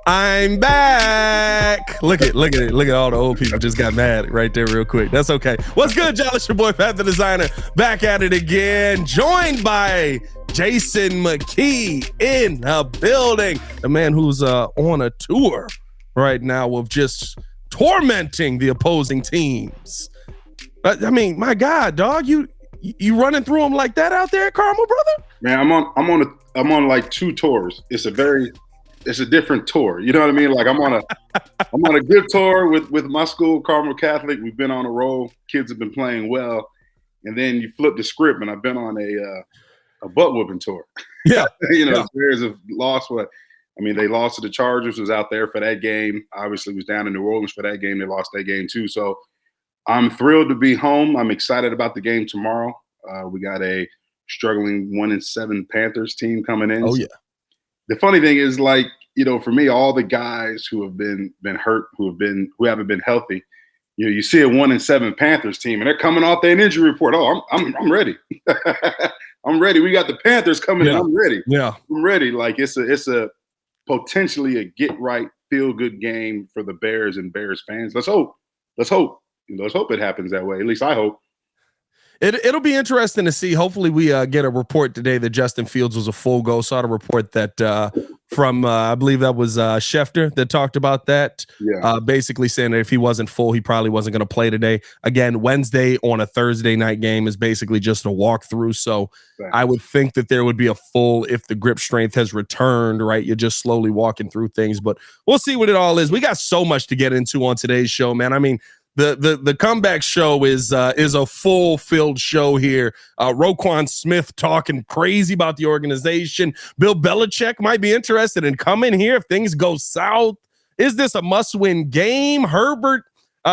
I'm back. Look at it. Look at all the old people just got mad right there real quick. That's okay. What's good, y'all? It's your boy, Pat the Designer, back at it again, joined by Jason McKie in the building, the man who's on a tour right now of just tormenting the opposing teams. I mean, my God, dog, you running through them like that out there at Carmel, brother? Man, I'm on like two tours. It's a different tour. You know what I mean? Like I'm on a good tour with my school, Carmel Catholic. We've been on a roll. Kids have been playing well. And then you flip the script, and I've been on a butt whooping tour. Yeah. The Bears have lost they lost to the Chargers, was out there for that game. Obviously was down in New Orleans for that game. They lost that game too. So I'm thrilled to be home. I'm excited about the game tomorrow. We got a struggling 1-7 Panthers team coming in. Oh, yeah. The funny thing is, like, for me, all the guys who have been hurt, who haven't been healthy, you see a 1-7 Panthers team, and they're coming off their injury report. Oh, I'm ready. I'm ready. We got the Panthers coming in. I'm ready. Yeah, I'm ready. Like it's a potentially a get right, feel good game for the Bears and Bears fans. Let's hope. Let's hope it happens that way. At least I hope. It'll be interesting to see. Hopefully we get a report today that Justin Fields was a full go. Saw the report that from I believe that was Schefter that talked about that. Yeah. Basically saying that if he wasn't full, he probably wasn't going to play today. Again, Wednesday on a Thursday night game is basically just a walkthrough. So I would think that there would be a full if the grip strength has returned, right? You're just slowly walking through things, but we'll see what it all is. We got so much to get into on today's show, man. I mean, the comeback show is a full-filled show here. Roquan Smith talking crazy about the organization. Bill Belichick might be interested in coming here if things go south. Is this a must-win game? Herbert,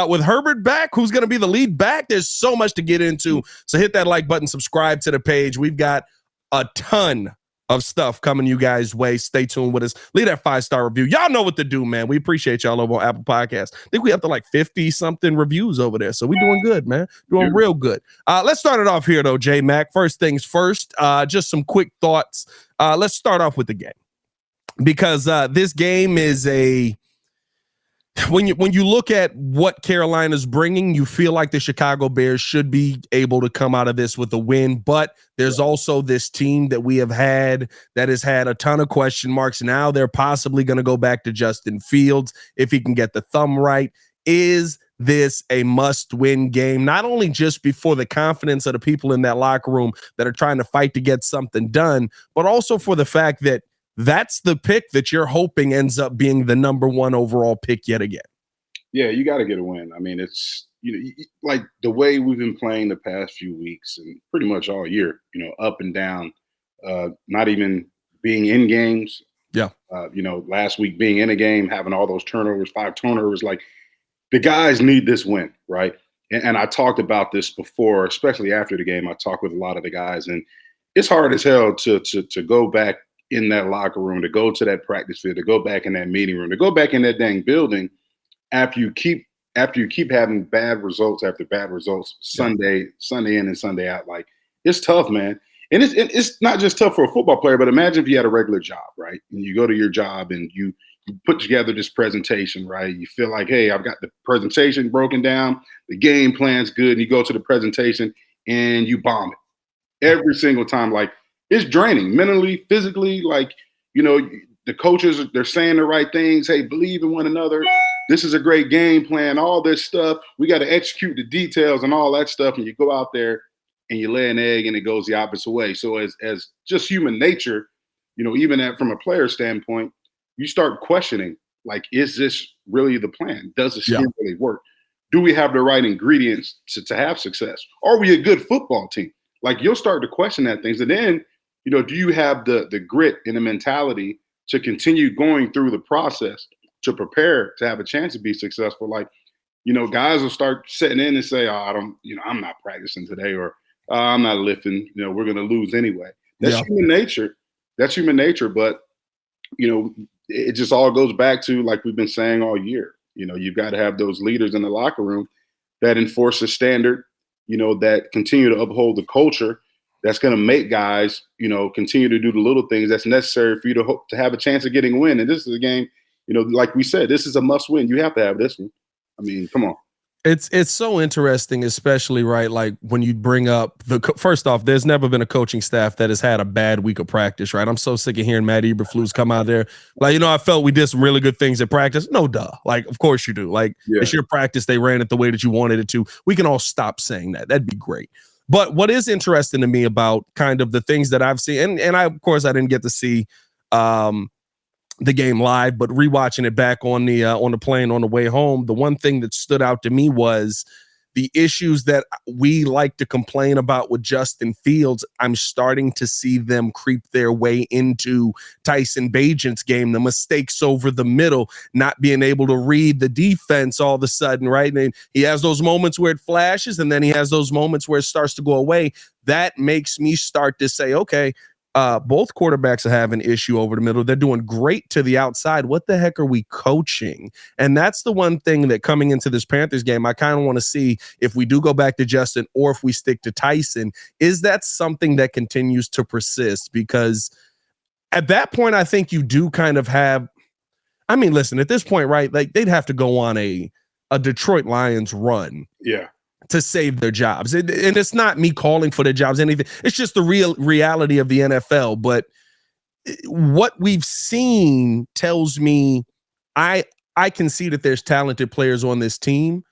with Herbert back, who's going to be the lead back? There's so much to get into. So hit that like button, subscribe to the page. We've got a ton of stuff coming you guys' way. Stay tuned with us. Leave that 5-star review. Y'all know what to do, man. We appreciate y'all over on Apple Podcasts. I think we have to like 50-something reviews over there. So we're doing good, man. Doing real good. Let's start it off here, though, J Mack. First things first, just some quick thoughts. Let's start off with the game. Because this game is when you look at what Carolina's bringing, you feel like the Chicago Bears should be able to come out of this with a win. But there's also this team that we have had that has had a ton of question marks. Now they're possibly going to go back to Justin Fields if he can get the thumb right. Is this a must-win game? Not only just before the confidence of the people in that locker room that are trying to fight to get something done, but also for the fact that that's the pick that you're hoping ends up being the number one overall pick yet again. Yeah, you got to get a win. I mean, it's like the way we've been playing the past few weeks and pretty much all year, up and down, not even being in games. Yeah. Last week being in a game, having all those turnovers, 5 turnovers, like the guys need this win, right? And I talked about this before, especially after the game. I talked with a lot of the guys, and it's hard as hell to go back in that locker room, to go to that practice field, to go back in that meeting room, to go back in that dang building after you keep having bad results after bad results Sunday in and Sunday out. Like, it's tough, man. And it's not just tough for a football player, but imagine if you had a regular job, right? And you go to your job and you put together this presentation, right? You feel like, hey, I've got the presentation broken down, the game plan's good, and you go to the presentation and you bomb it every single time. Like, it's draining mentally, physically. Like, the coaches, they're saying the right things. Hey, believe in one another. This is a great game plan, all this stuff. We got to execute the details and all that stuff. And you go out there and you lay an egg and it goes the opposite way. So as just human nature, even from a player standpoint, you start questioning, like, is this really the plan? Does the scheme really work? Do we have the right ingredients to have success? Are we a good football team? Like, you'll start to question that things. And then, do you have the grit and the mentality to continue going through the process to prepare to have a chance to be successful? Like, guys will start setting in and say, oh, I'm not practicing today, or I'm not lifting, we're going to lose anyway. That's human nature. That's human nature. But, it just all goes back to, like we've been saying all year, you've got to have those leaders in the locker room that enforce the standard, that continue to uphold the culture, that's going to make guys, continue to do the little things that's necessary for you to have a chance of getting a win. And this is a game, like we said, this is a must win. You have to have this one. I mean, come on. It's so interesting, especially right, like when you bring up first off, there's never been a coaching staff that has had a bad week of practice, right? I'm so sick of hearing Matt Eberflus come out there like, I felt we did some really good things at practice. No, duh. Like, of course you do. Like, It's your practice. They ran it the way that you wanted it to. We can all stop saying that. That'd be great. But what is interesting to me about kind of the things that I've seen, and I, of course, I didn't get to see the game live, but rewatching it back on the plane on the way home, the one thing that stood out to me was the issues that we like to complain about with Justin Fields. I'm starting to see them creep their way into Tyson Bagent's game, the mistakes over the middle, not being able to read the defense all of a sudden, right? And he has those moments where it flashes, and then he has those moments where it starts to go away. That makes me start to say, okay, both quarterbacks are having an issue over the middle. They're doing great to the outside. What the heck are we coaching? And that's the one thing that coming into this Panthers game, I kind of want to see if we do go back to Justin or if we stick to Tyson. Is that something that continues to persist? Because at that point, I think you do kind of have, I mean, listen, at this point, right, like they'd have to go on a Detroit Lions run. Yeah. To save their jobs. And it's not me calling for their jobs, anything. It's just the real reality of the NFL. But what we've seen tells me I can see that there's talented players on this team.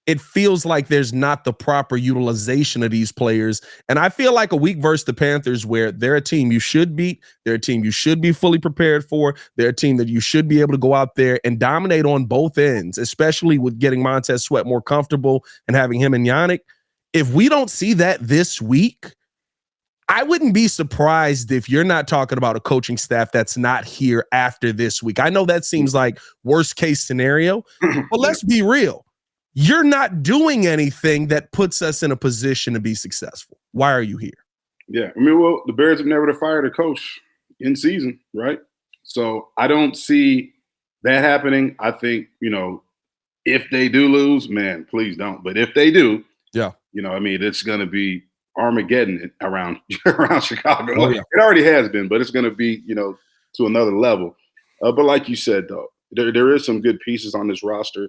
It feels like there's not the proper utilization of these players. And I feel like a week versus the Panthers where they're a team you should beat, they're a team you should be fully prepared for, they're a team that you should be able to go out there and dominate on both ends, especially with getting Montez Sweat more comfortable and having him and Yannick. If we don't see that this week, I wouldn't be surprised if you're not talking about a coaching staff that's not here after this week. I know that seems like worst case scenario, but let's be real. You're not doing anything that puts us in a position to be successful. Why are you here? Yeah. I mean, well, the Bears have never fired a coach in season, right? So I don't see that happening. I think, if they do lose, man, please don't. But if they do, I mean, it's going to be Armageddon around Chicago. Oh, yeah. It already has been, but it's going to be, to another level. But like you said, though, there is some good pieces on this roster.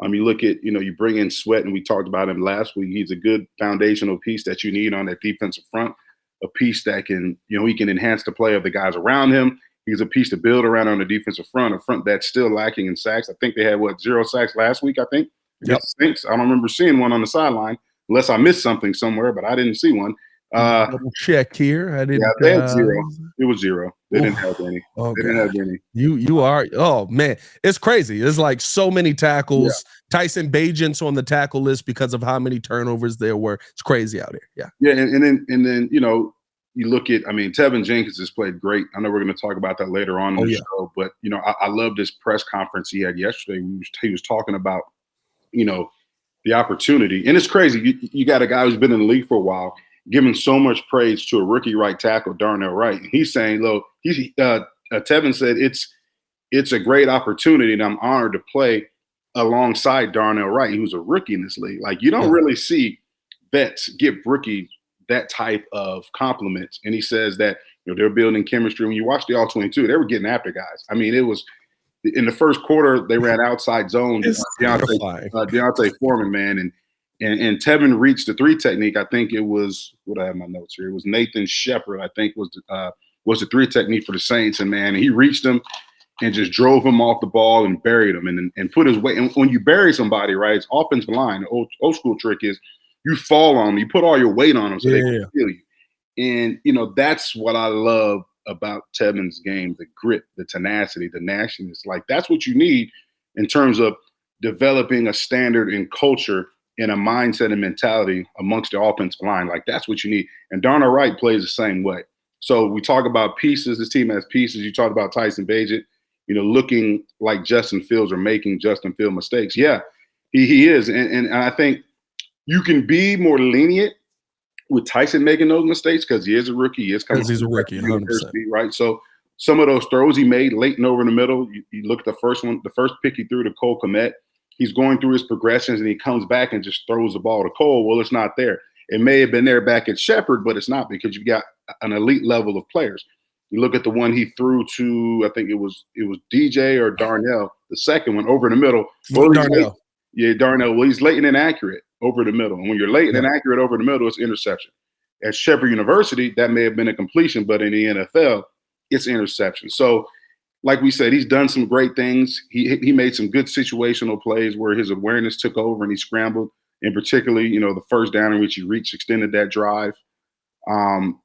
You look at, you bring in Sweat, and we talked about him last week. He's a good foundational piece that you need on that defensive front, a piece that can, he can enhance the play of the guys around him. He's a piece to build around on the defensive front, a front that's still lacking in sacks. I think they had, 0 sacks last week, I think. Yep. I don't remember seeing one on the sideline, unless I missed something somewhere, but I didn't see one. Double check here. I didn't. Yeah, they had 0. It was 0. They didn't have any. Oh, they didn't have any. You are. Oh man, it's crazy. There's like so many tackles. Yeah. Tyson Bagent's on the tackle list because of how many turnovers there were. It's crazy out there. Yeah. Yeah, and then you look at. I mean, Tevin Jenkins has played great. I know we're going to talk about that later on in the show, but I love this press conference he had yesterday. He was talking about the opportunity, and it's crazy. You got a guy who's been in the league for a while, giving so much praise to a rookie right tackle, Darnell Wright. And he's saying, look, Tevin said it's a great opportunity, and I'm honored to play alongside Darnell Wright, who's a rookie in this league. Like, you don't really see vets give rookies that type of compliments. And he says that they're building chemistry. When you watch the All-22, they were getting after guys. I mean, it was in the first quarter, they ran outside zone. Deontay Foreman, man, and Tevin reached the 3 technique. I think it was what I have my notes here. It was Nathan Shepard, I think, was the 3 technique for the Saints. And man, he reached him and just drove him off the ball and buried him and put his weight. And when you bury somebody, right, it's offensive line. The old school trick is you fall on them, you put all your weight on them so they can feel you. And that's what I love about Tevin's game: the grit, the tenacity, the nastiness. Like, that's what you need in terms of developing a standard and culture and a mindset and mentality amongst the offensive line. Like, that's what you need. And Darnell Wright plays the same way. So we talk about pieces. This team has pieces. You talk about Tyson Bagent, looking like Justin Fields or making Justin Fields mistakes. Yeah, he is. And I think you can be more lenient with Tyson making those mistakes because he is a rookie. He's a rookie, 100%. Right? So some of those throws he made late and over in the middle, you look at the first pick he threw to Cole Kmet. He's going through his progressions, and he comes back and just throws the ball to Cole. Well, it's not there. It may have been there back at Shepard, but it's not, because you've got an elite level of players. You look at the one he threw to, I think it was DJ or Darnell, the second one over the middle. Well, Darnell. Darnell. Well, he's late and inaccurate over the middle. And when you're late and inaccurate over the middle, it's interception. At Shepherd University, that may have been a completion, but in the NFL, it's interception. So, like we said, he's done some great things. He made some good situational plays where his awareness took over and he scrambled. And particularly, the first down in which he reached, extended that drive.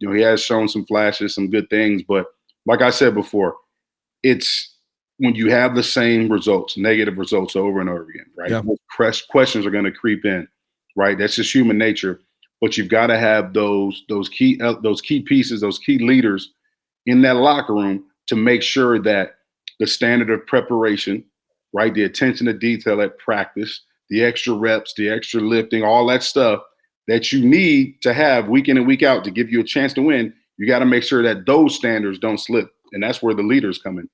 He has shown some flashes, some good things, but like I said before, it's when you have the same results, negative results over and over again, right? Yeah. Questions are going to creep in, right? That's just human nature. But you've got to have those key pieces, those key leaders in that locker room to make sure that the standard of preparation, right, the attention to detail at practice, the extra reps, the extra lifting, all that stuff that you need to have week in and week out to give you a chance to win, you got to make sure that those standards don't slip. And that's where the leaders come in.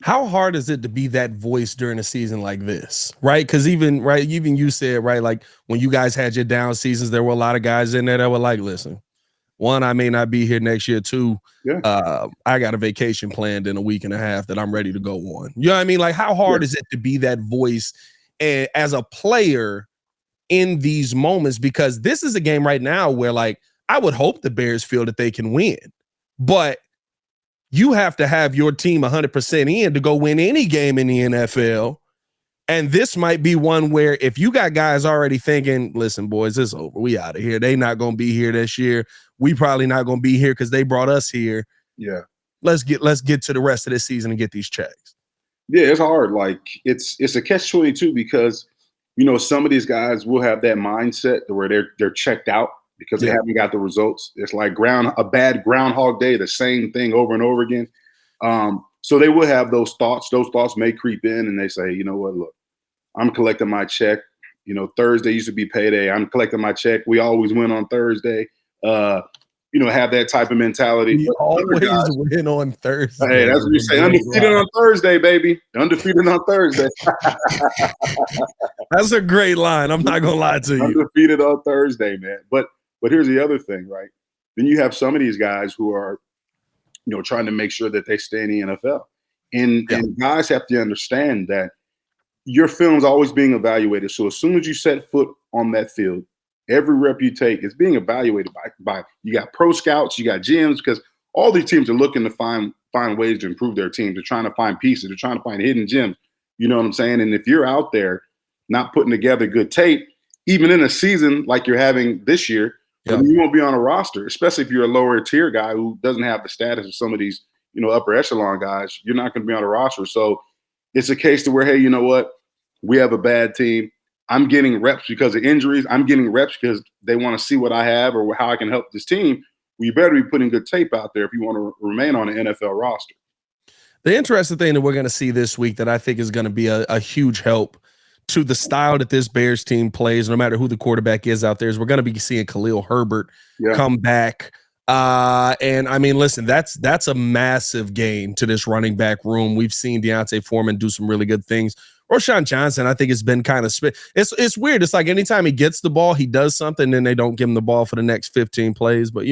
How hard is it to be that voice during a season like this, right? Because even you said, right, like when you guys had your down seasons, there were a lot of guys in there that were like, listen, one, I may not be here next year. Two, I got a vacation planned in a week and a half that I'm ready to go on. You know what I mean? Like, how hard is it to be that voice as a player in these moments? Because this is a game right now where, like, I would hope the Bears feel that they can win, but you have to have your team 100% in to go win any game in the NFL. And this might be one where if you got guys already thinking, listen, boys, it's over. We out of here. They not going to be here this year. We probably not going to be here because they brought us here. Yeah. Let's get to the rest of this season and get these checks. Yeah, it's hard. Like it's a catch-22 because, some of these guys will have that mindset where they're checked out because they haven't got the results. It's like a bad Groundhog Day, the same thing over and over again. So they will have those thoughts. Those thoughts may creep in and they say, you know what, look, I'm collecting my check. Thursday used to be payday. I'm collecting my check. We always win on Thursday. Have that type of mentality. We always win on Thursday. Hey, that's what you say. Undefeated on Thursday, baby. Undefeated on Thursday. That's a great line. I'm not gonna lie to you. Undefeated on Thursday, man. But here's the other thing, right? Then you have some of these guys who are, trying to make sure that they stay in the NFL. And guys have to understand that your film's always being evaluated. So as soon as you set foot on that field, every rep you take is being evaluated by you got pro scouts, you got GMs, because all these teams are looking to find ways to improve their teams. They're trying to find pieces. They're trying to find hidden gems. You know what I'm saying? And if you're out there not putting together good tape, even in a season like you're having this year, you won't be on a roster, especially if you're a lower tier guy who doesn't have the status of some of these, upper echelon guys. You're not going to be on a roster. So it's a case to where, hey, you know what? We have a bad team. I'm getting reps because of injuries. I'm getting reps because they want to see what I have or how I can help this team. Well, you better be putting good tape out there if you want to remain on an NFL roster. The interesting thing that we're going to see this week that I think is going to be a huge help to the style that this Bears team plays, no matter who the quarterback is out there, is we're going to be seeing Khalil Herbert come back. And I mean, listen, that's a massive gain to this running back room. We've seen Deontay Foreman do some really good things. Roshan Johnson, I think, has been kind of it's weird. It's like anytime he gets the ball, he does something, and they don't give him the ball for the next 15 plays. But,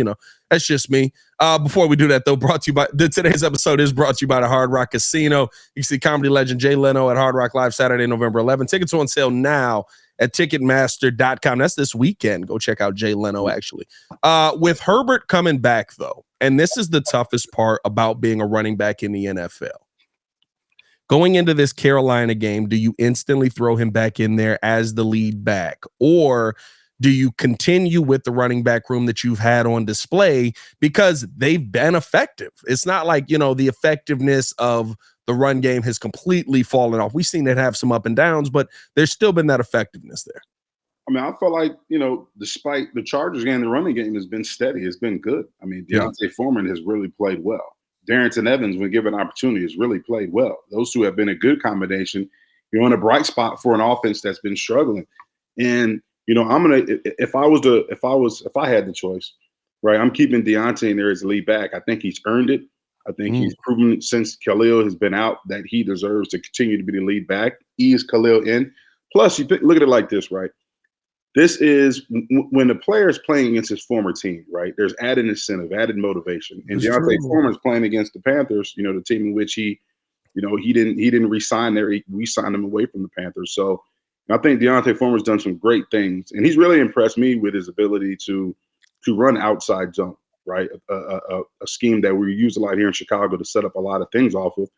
that's just me. Before we do that, though, today's episode is brought to you by the Hard Rock Casino. You can see comedy legend Jay Leno at Hard Rock Live Saturday, November 11th. Tickets are on sale now at Ticketmaster.com. That's this weekend. Go check out Jay Leno, actually. With Herbert coming back, though, and this is the toughest part about being a running back in the NFL. Going into this Carolina game, do you instantly throw him back in there as the lead back? Or do you continue with the running back room that you've had on display because they've been effective? It's not like, the effectiveness of the run game has completely fallen off. We've seen it have some up and downs, but there's still been that effectiveness there. I mean, I feel like, despite the Chargers game, the running game has been steady. It's been good. I mean, Deontay Foreman has really played well. Darrington Evans, when given opportunities, really played well. Those two have been a good combination. You're in a bright spot for an offense that's been struggling. And, if I had the choice, right, I'm keeping Deontay in there as lead back. I think he's earned it. I think he's proven since Khalil has been out that he deserves to continue to be the lead back. Ease Khalil in. Plus, you look at it like this, right? this is when the player is playing against his former team, right? There's added incentive, added motivation. And Deontay Foreman's playing against the Panthers, the team in which he didn't resign there. We signed him away from the Panthers. So I think Deontay Foreman's done some great things, and he's really impressed me with his ability to run outside zone, right? A scheme that we use a lot here in Chicago to set up a lot of things off of.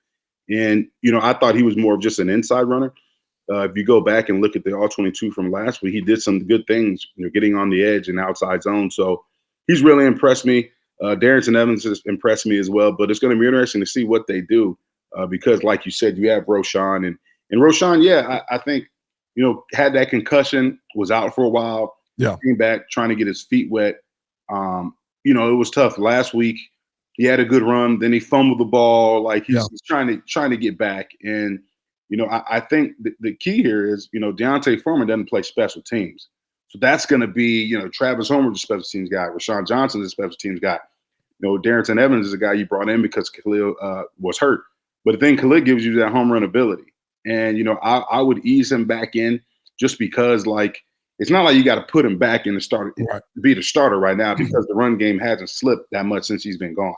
And I thought he was more of just an inside runner. If you go back and look at the All-22 from last week, he did some good things, getting on the edge and outside zone. So he's really impressed me. Darrington Evans has impressed me as well. But it's going to be interesting to see what they do because, like you said, you have Roschon. And Roschon, I think, had that concussion, was out for a while. Yeah. Came back trying to get his feet wet. It was tough. Last week, he had a good run. Then he fumbled the ball. Like he's trying to get back. And I think the key here is, Deontay Foreman doesn't play special teams. So that's going to be, Travis Homer's a special teams guy. Rashawn Johnson's a special teams guy. Darrington Evans is a guy you brought in because Khalil was hurt. But then Khalil gives you that home run ability. And, I would ease him back in just because, it's not like you got to put him back in the starter, be the starter right now because the run game hasn't slipped that much since he's been gone.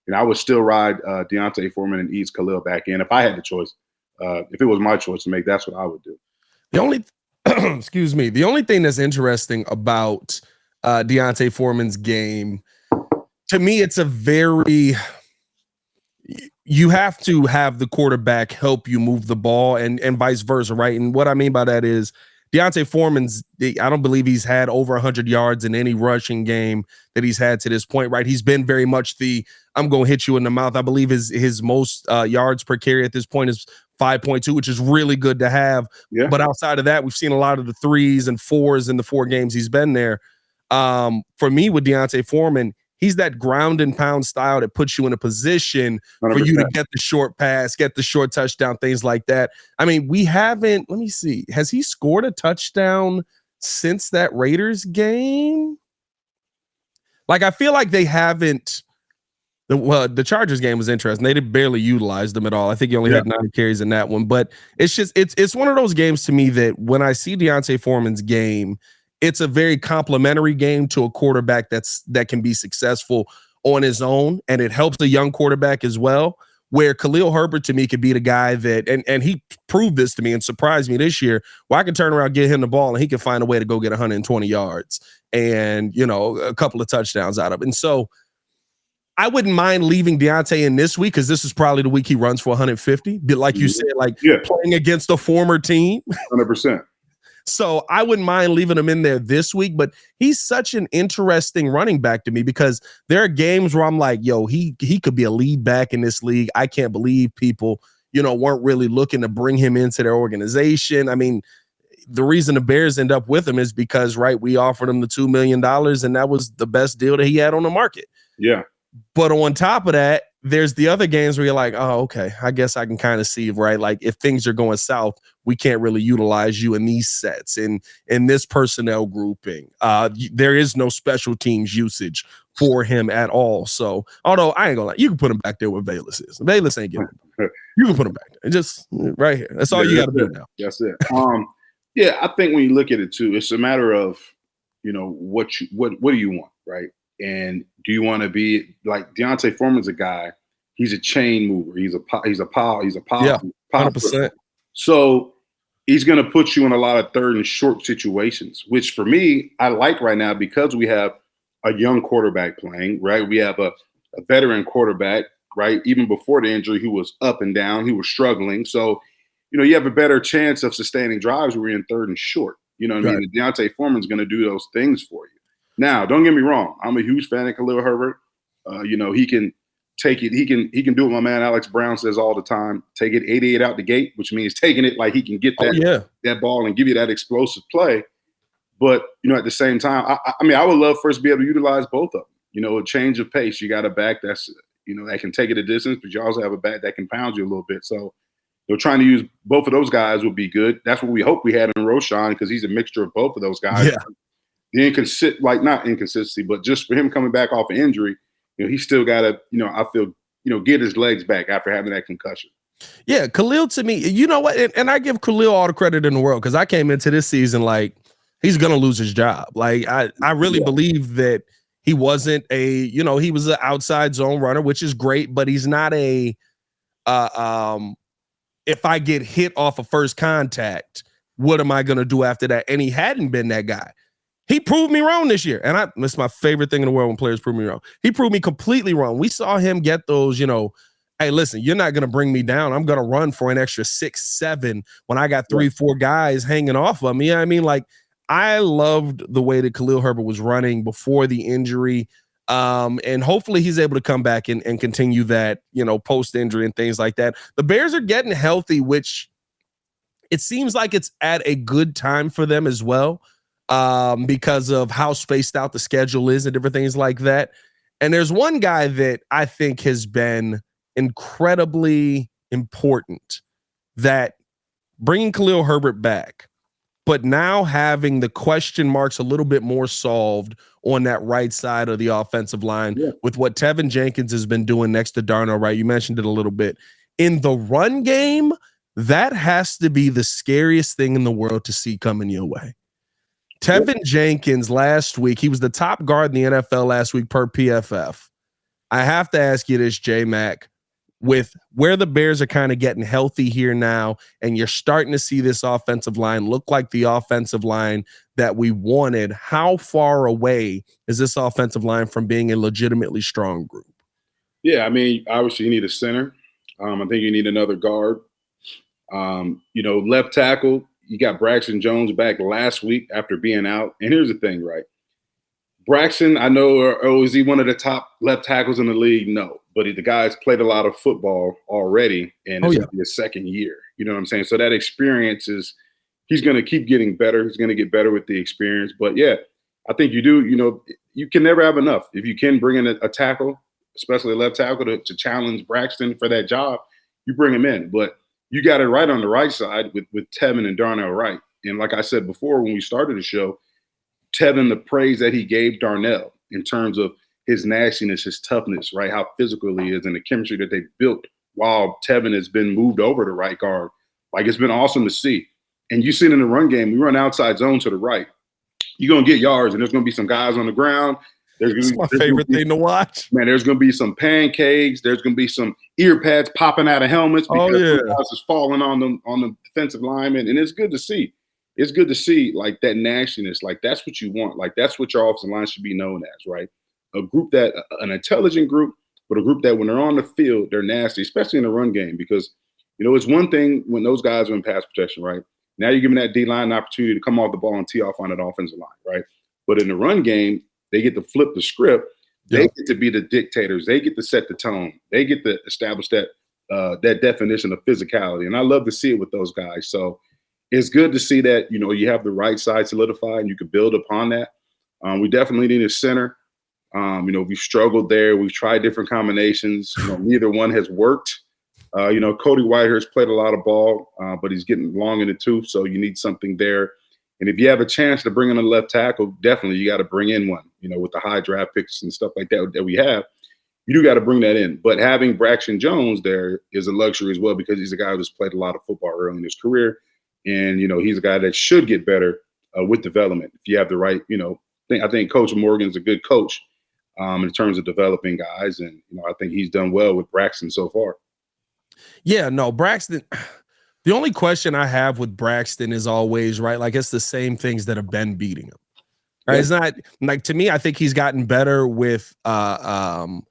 And I would still ride Deontay Foreman and ease Khalil back in if I had the choice. If it was my choice to make, that's what I would do. The only, the only thing that's interesting about Deontay Foreman's game, to me, it's you have to have the quarterback help you move the ball and vice versa, right? And what I mean by that is Deontay Foreman's, I don't believe he's had over 100 yards in any rushing game that he's had to this point, right? He's been very much I'm going to hit you in the mouth. I believe his most yards per carry at this point is 5.2, which is really good to have. Yeah. But outside of that, we've seen a lot of the 3s and 4s in the 4 games he's been there. For me, with Deontay Foreman, he's that ground and pound style that puts you in a position 100%. For you to get the short pass, get the short touchdown, things like that. I mean, let me see. Has he scored a touchdown since that Raiders game? I feel like they haven't. The Chargers game was interesting. They did barely utilize them at all. I think he only had 9 carries in that one. But it's one of those games to me that when I see Deontay Foreman's game, it's a very complimentary game to a quarterback that can be successful on his own, and it helps a young quarterback as well. Where Khalil Herbert to me could be the guy that, and he proved this to me and surprised me this year, where I can turn around, get him the ball, and he can find a way to go get 120 yards and a couple of touchdowns out of it. And so I wouldn't mind leaving Deontay in this week because this is probably the week he runs for 150. But like you said, playing against a former team. 100%. So I wouldn't mind leaving him in there this week, but he's such an interesting running back to me because there are games where I'm like, yo, he could be a lead back in this league. I can't believe people, weren't really looking to bring him into their organization. I mean, the reason the Bears end up with him is because, we offered him the $2 million and that was the best deal that he had on the market. Yeah. But on top of that, there's the other games where you're like, oh, okay, I guess I can kind of see, right? Like if things are going south, we can't really utilize you in these sets and in this personnel grouping. There is no special teams usage for him at all. So, although I ain't gonna lie, you can put him back there where Bayless is. Bayless ain't getting him. You can put him back there. Just right here. That's all you got to do now. That's it. I think when you look at it too, it's a matter of, what do you want, right? And do you want to be like Deontay Foreman's a guy? He's a chain mover. He's a power. Yeah, 100%. So he's going to put you in a lot of third and short situations, which for me I like right now because we have a young quarterback playing. Right, we have a veteran quarterback. Right, even before the injury, he was up and down. He was struggling. So you have a better chance of sustaining drives where you're in third and short. You know what I mean? Deontay Foreman's going to do those things for you. Now, don't get me wrong. I'm a huge fan of Khalil Herbert. He can take it. He can do what my man Alex Brown says all the time. Take it 88 out the gate, which means taking it like he can get that ball and give you that explosive play. But at the same time, I would love for us to be able to utilize both of them. A change of pace. You got a back that's that can take it a distance, but you also have a back that can pound you a little bit. So trying to use both of those guys would be good. That's what we hope we had in Roschon because he's a mixture of both of those guys. Yeah. The not inconsistency, but just for him coming back off an injury, he's still got to, I feel, get his legs back after having that concussion. Yeah, Khalil to me, you know what? And I give Khalil all the credit in the world because I came into this season like, he's going to lose his job. Like, I really believe that he wasn't he was an outside zone runner, which is great, but he's not a, if I get hit off of first contact, what am I going to do after that? And he hadn't been that guy. He proved me wrong this year. And that's my favorite thing in the world when players prove me wrong. He proved me completely wrong. We saw him get those, hey, listen, you're not going to bring me down. I'm going to run for an extra 6, 7 when I got 3, 4 guys hanging off of me. You know what I mean? Like, I loved the way that Khalil Herbert was running before the injury. And hopefully he's able to come back and continue that, post-injury and things like that. The Bears are getting healthy, which it seems like it's at a good time for them as well. Because of how spaced out the schedule is and different things like that. And there's one guy that I think has been incredibly important, that bringing Khalil Herbert back, but now having the question marks a little bit more solved on that right side of the offensive line with what Tevin Jenkins has been doing next to Darnell Wright. You mentioned it a little bit. In the run game, that has to be the scariest thing in the world to see coming your way. Tevin Jenkins last week, he was the top guard in the NFL last week per PFF. I have to ask you this, J Mack, with where the Bears are kind of getting healthy here now, and you're starting to see this offensive line look like the offensive line that we wanted, how far away is this offensive line from being a legitimately strong group? Yeah, I mean, obviously you need a center. I think you need another guard. Left tackle, you got Braxton Jones back last week after being out. And here's the thing, right? Braxton, I know, is he one of the top left tackles in the league? No. But the guy's played a lot of football already, and it's going to be his second year. You know what I'm saying? So that experience he's going to keep getting better. He's going to get better with the experience. But, yeah, I think you do, you can never have enough. If you can bring in a tackle, especially a left tackle, to challenge Braxton for that job, you bring him in. But you got it right on the right side with Tevin and Darnell Wright. And like I said before when we started the show, Tevin, the praise that he gave Darnell in terms of his nastiness, his toughness, right, how physical he is, and the chemistry that they built while Tevin has been moved over to right guard. Like, it's been awesome to see. And you see it in the run game. We run outside zone to the right. You're going to get yards, and there's going to be some guys on the ground. It's my favorite thing to watch. Man, there's going to be some pancakes. There's going to be some ear pads popping out of helmets because guys is falling on the defensive lineman, and it's good to see. It's good to see, like, that nastiness. Like, that's what you want. Like, that's what your offensive line should be known as, right? A group an intelligent group, but a group that when they're on the field, they're nasty, especially in the run game, because, it's one thing when those guys are in pass protection, right? Now you're giving that D-line an opportunity to come off the ball and tee off on that offensive line, right? But in the run game, they get to flip the script. They get to be the dictators. They get to set the tone. They get to establish that definition of physicality. And I love to see it with those guys. So it's good to see that, you have the right side solidified and you can build upon that. We definitely need a center. We've struggled there. We've tried different combinations. Neither one has worked. Cody Whitehurst played a lot of ball, but he's getting long in the tooth. So you need something there. And if you have a chance to bring in a left tackle, definitely you got to bring in one, with the high draft picks and stuff like that we have. You do got to bring that in. But having Braxton Jones there is a luxury as well, because he's a guy who's played a lot of football early in his career. And, he's a guy that should get better with development if you have the right, I think Coach Morgan's a good coach in terms of developing guys. And, I think he's done well with Braxton so far. Yeah, no, Braxton – the only question I have with Braxton is always, right, like, it's the same things that have been beating him. Right? Yeah. It's not like, to me, I think he's gotten better with when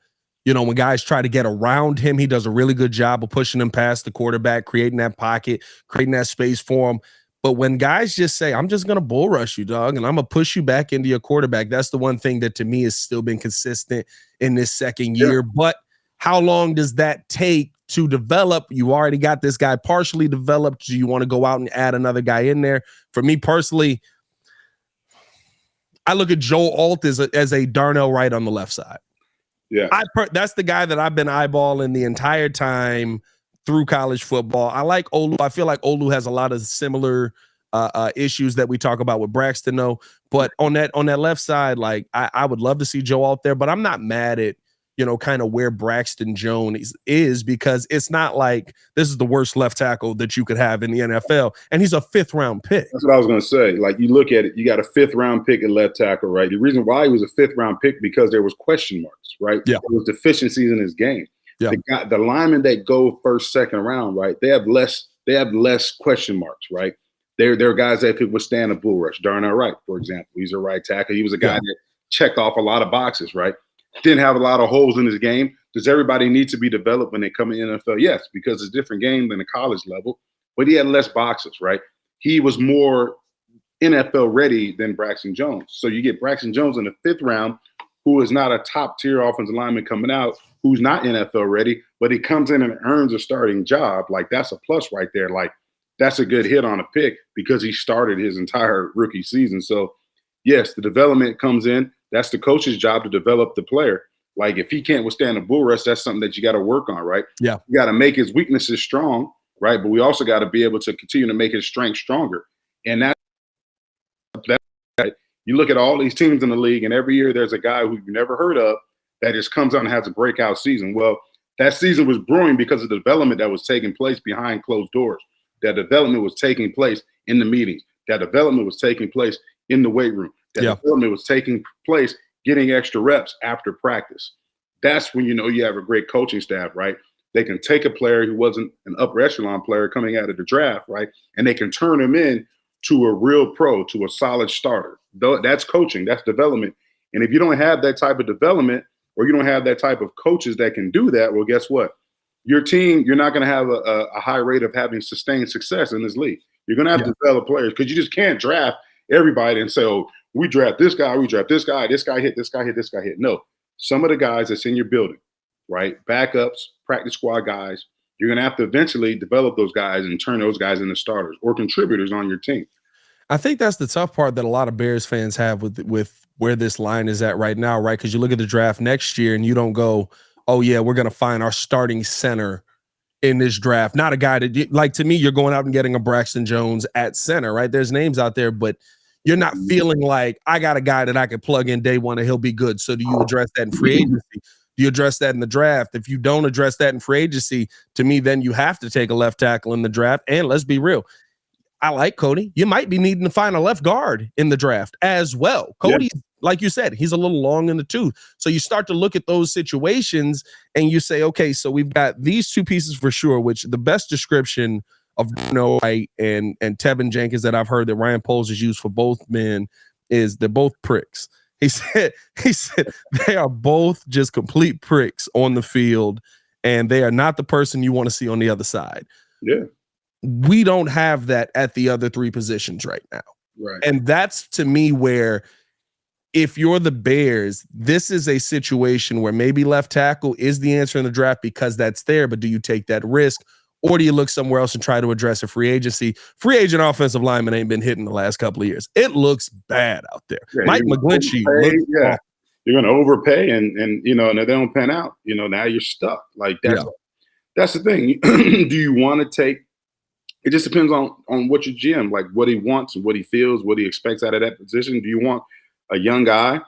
guys try to get around him. He does a really good job of pushing him past the quarterback, creating that pocket, creating that space for him. But when guys just say, I'm just going to bull rush you, dog, and I'm going to push you back into your quarterback, that's the one thing that to me has still been consistent in this second year. But how long does that take to develop? You already got this guy partially developed. Do you want to go out and add another guy in there? For me personally, I look at Joe Alt as a Darnell Wright on the left side. Yeah, that's the guy that I've been eyeballing the entire time through college football. I like Olu. I feel like Olu has a lot of similar issues that we talk about with Braxton, though. But on that left side, like, I would love to see Joe out there, but I'm not mad at kind of where Braxton Jones is, because it's not like this is the worst left tackle that you could have in the NFL, and he's a 5th round pick. That's what I was going to say. Like, you look at it, you got a 5th round pick at left tackle, right? The reason why he was a 5th round pick, because there was question marks, right? Yeah. There was deficiencies in his game. Yeah. The linemen that go first, second round, right? They have less question marks, right? They're guys that could withstand a bull rush. Darnell Wright, for example, he's a right tackle. He was a guy that checked off a lot of boxes, right? Didn't have a lot of holes in his game. Does everybody need to be developed when they come in the NFL? Yes, because it's a different game than the college level. But he had less boxes, right? He was more NFL ready than Braxton Jones. So you get Braxton Jones in the 5th round, who is not a top tier offensive lineman coming out, who's not NFL ready, but he comes in and earns a starting job. Like, that's a plus right there. Like, that's a good hit on a pick because he started his entire rookie season. So yes, the development comes in. That's the coach's job to develop the player. Like, if he can't withstand a bull rush, that's something that you got to work on, right? Yeah. You got to make his weaknesses strong, right? But we also got to be able to continue to make his strength stronger. And that you look at all these teams in the league, and every year there's a guy who you've never heard of that just comes out and has a breakout season. Well, that season was brewing because of the development that was taking place behind closed doors. That development was taking place in the meetings. That development was taking place in the weight room. That development was taking place getting extra reps after practice. That's when you know you have a great coaching staff, right? They can take a player who wasn't an upper echelon player coming out of the draft, right? And they can turn him in to a real pro, to a solid starter. That's coaching, that's development. And if you don't have that type of development, or you don't have that type of coaches that can do that, well, guess what? Your team, you're not going to have a high rate of having sustained success in this league. You're going to have to develop players, because you just can't draft everybody and say, oh, we draft this guy, this guy hit, this guy hit, this guy hit. No, some of the guys that's in your building, right? Backups, practice squad guys, you're going to have to eventually develop those guys and turn those guys into starters or contributors on your team. I think that's the tough part that a lot of Bears fans have with where this line is at right now, right? Because you look at the draft next year and you don't go, oh, yeah, we're going to find our starting center in this draft. Not a guy that, like, to me, you're going out and getting a Braxton Jones at center, right? There's names out there, but you're not feeling like I got a guy that I can plug in day one and he'll be good. So do you address that in free agency? Do you address that in the draft? If you don't address that in free agency, to me, then you have to take a left tackle in the draft. And let's be real, I like Cody. You might be needing to find a left guard in the draft as well. Cody, like you said, he's a little long in the tooth. So you start to look at those situations and you say, okay, so we've got these two pieces for sure, which the best description of Wright and Tevin Jenkins that I've heard that Ryan Poles has used for both men is they're both pricks. He said they are both just complete pricks on the field, and they are not the person you want to see on the other side. Yeah. We don't have that at the other three positions right now. Right. And that's, to me, where if you're the Bears, this is a situation where maybe left tackle is the answer in the draft because that's there, but do you take that risk? Or do you look somewhere else and try to address a free agency? Free agent offensive lineman ain't been hitting the last couple of years. It looks bad out there. Yeah, Mike McGlinchey. You're going to overpay and you know, and if they don't pan out, you know, now you're stuck. Like that's the thing. Do you want to take? It just depends on what your GM, like what he wants and what he feels, what he expects out of that position. Do you want a young guy